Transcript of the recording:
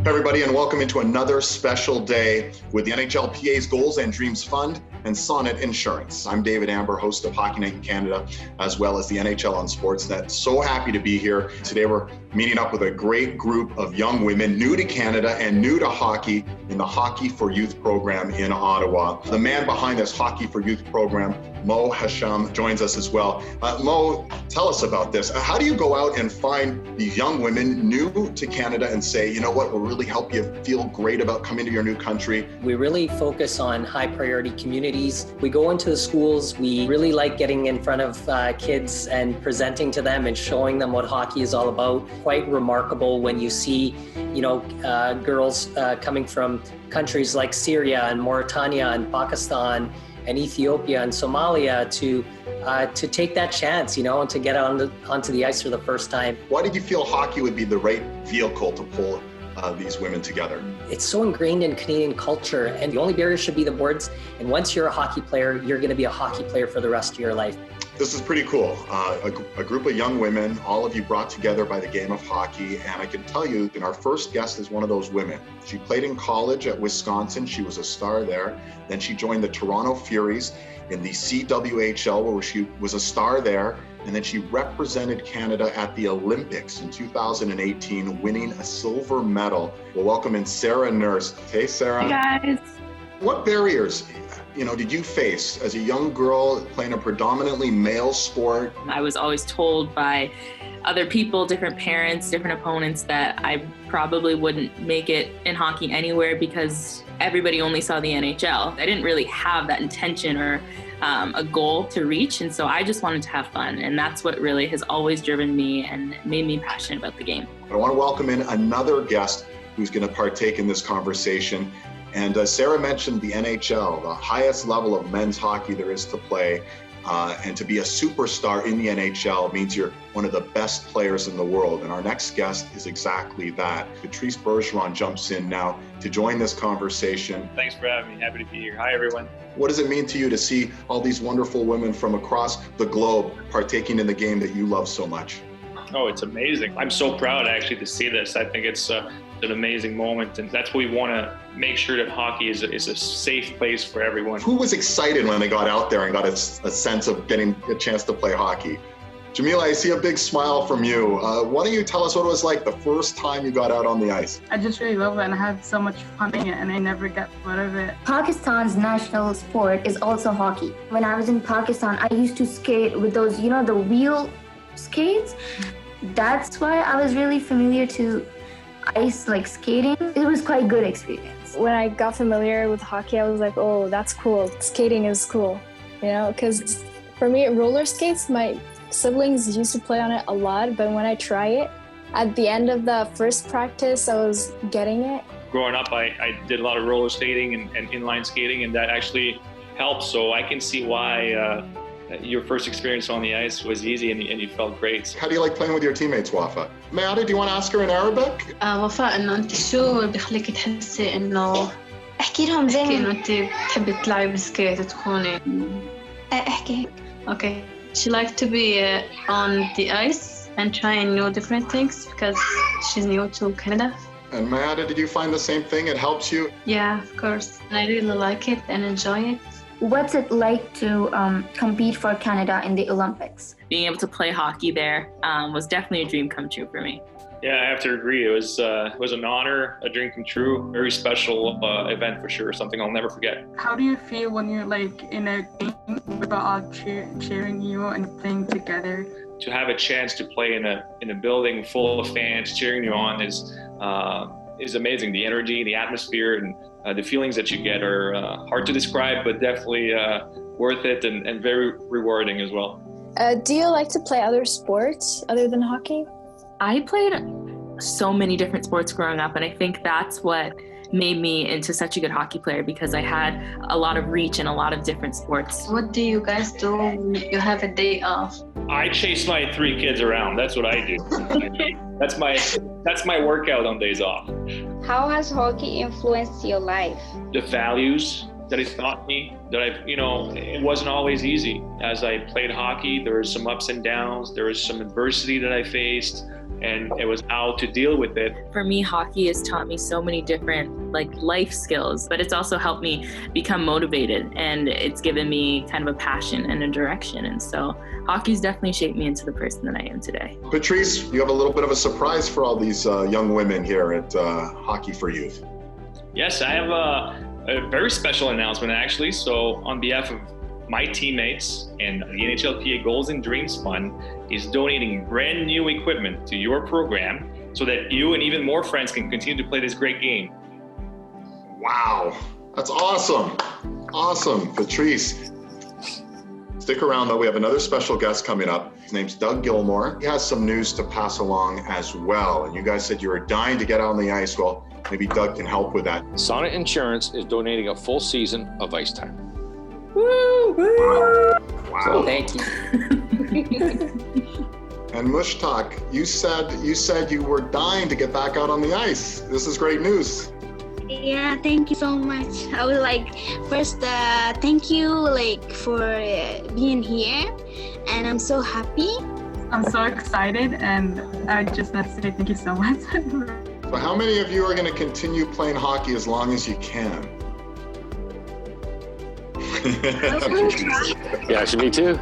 Hey everybody, and welcome into another special day with the NHLPA's Goals and Dreams Fund and Sonnet Insurance. I'm David Amber, host of Hockey Night in Canada, as well as the NHL on Sportsnet. So happy to be here. Today we're meeting up with a great group of young women new to Canada and new to hockey in the Hockey for Youth program in Ottawa. The man behind this Hockey for Youth program, Mo Hasham, joins us as well. Mo, tell us about this. How do you go out and find these young women new to Canada and say, you know what, will really help you feel great about coming to your new country? We really focus on high priority communities. We go into the schools. We really like getting in front of kids and presenting to them and showing them what hockey is all about. Quite remarkable when you see, girls coming from countries like Syria and Mauritania and Pakistan and Ethiopia and Somalia to take that chance, and to get onto the ice for the first time. Why did you feel hockey would be the right vehicle to pull these women together? It's so ingrained in Canadian culture, and the only barrier should be the words. And once you're a hockey player, you're going to be a hockey player for the rest of your life. This is pretty cool. A group of young women, all of you brought together by the game of hockey. And I can tell you that our first guest is one of those women. She played in college at Wisconsin. She was a star there. Then she joined the Toronto Furies in the CWHL, where she was a star there. And then she represented Canada at the Olympics in 2018, winning a silver medal. We'll welcome in Sarah Nurse. Hey, Sarah. Hey, guys. What barriers, did you face as a young girl playing a predominantly male sport? I was always told by other people, different parents, different opponents, that I probably wouldn't make it in hockey anywhere because everybody only saw the NHL. I didn't really have that intention or a goal to reach, and so I just wanted to have fun, and that's what really has always driven me and made me passionate about the game. I want to welcome in another guest who's going to partake in this conversation. And Sarah mentioned the NHL, the highest level of men's hockey there is to play. And to be a superstar in the NHL means you're one of the best players in the world. And our next guest is exactly that. Patrice Bergeron jumps in now to join this conversation. Thanks for having me. Happy to be here. Hi, everyone. What does it mean to you to see all these wonderful women from across the globe partaking in the game that you love so much? Oh, it's amazing. I'm so proud actually to see this. I think it's an amazing moment, and that's what we want to make sure that hockey is a safe place for everyone. Who was excited when they got out there and got a sense of getting a chance to play hockey? Jamila, I see a big smile from you. Why don't you tell us what it was like the first time you got out on the ice? I just really love it, and I had so much fun in it, and I never got bored of it. Pakistan's national sport is also hockey. When I was in Pakistan, I used to skate with those, the wheel skates. That's why I was really familiar to ice, like skating. It was quite a good experience. When I got familiar with hockey, I was like, oh, that's cool. Skating is cool, because for me, roller skates, my siblings used to play on it a lot, but when I try it, at the end of the first practice, I was getting it. Growing up, I did a lot of roller skating and inline skating, and that actually helped. So I can see why your first experience on the ice was easy and you felt great. How do you like playing with your teammates, Wafa? Mayada, do you want to ask her in Arabic? وفاء إنه أنت شو بيخليك تحسي إنه احكي لهم زي إنه أنت بتحبي تلعبي بسكيت وتكوني احكي. Okay. She likes to be on the ice and trying new different things because she's new to Canada. And Mayada, did you find the same thing? It helps you? Yeah, of course. And I really like it and enjoy it. What's it like to compete for Canada in the Olympics? Being able to play hockey there was definitely a dream come true for me. Yeah, I have to agree. It was an honor, a dream come true, very special event for sure, something I'll never forget. How do you feel when you're in a game with all cheering you and playing together? To have a chance to play in a building full of fans cheering you on is amazing. The energy, the atmosphere, and the feelings that you get are hard to describe, but definitely worth it and very rewarding as well. Do you like to play other sports other than hockey? I played so many different sports growing up, and I think that's what made me into such a good hockey player, because I had a lot of reach in a lot of different sports. What do you guys do when you have a day off? I chase my 3 kids around. That's what I do. That's my workout on days off. How has hockey influenced your life? The values that it taught me, that it wasn't always easy. As I played hockey, there was some ups and downs. There was some adversity that I faced. and it was how to deal with it. For me, hockey has taught me so many different life skills, but it's also helped me become motivated, and it's given me kind of a passion and a direction. And so hockey's definitely shaped me into the person that I am today. Patrice, you have a little bit of a surprise for all these young women here at Hockey for Youth. Yes, I have a very special announcement actually. So on behalf of my teammates and the NHLPA Goals and Dreams Fund is donating brand new equipment to your program so that you and even more friends can continue to play this great game. Wow, that's awesome. Awesome, Patrice. Stick around though, we have another special guest coming up. His name's Doug Gilmore. He has some news to pass along as well. And you guys said you were dying to get out on the ice. Well, maybe Doug can help with that. Sonnet Insurance is donating a full season of ice time. Woo! Woo! Wow. So thank you. And Mushtaq, you said you were dying to get back out on the ice. This is great news. Yeah, thank you so much. I would like first thank you for being here, and I'm so happy. I'm so excited, and I just want to say thank you so much. So how many of you are going to continue playing hockey as long as you can? Yeah, me too.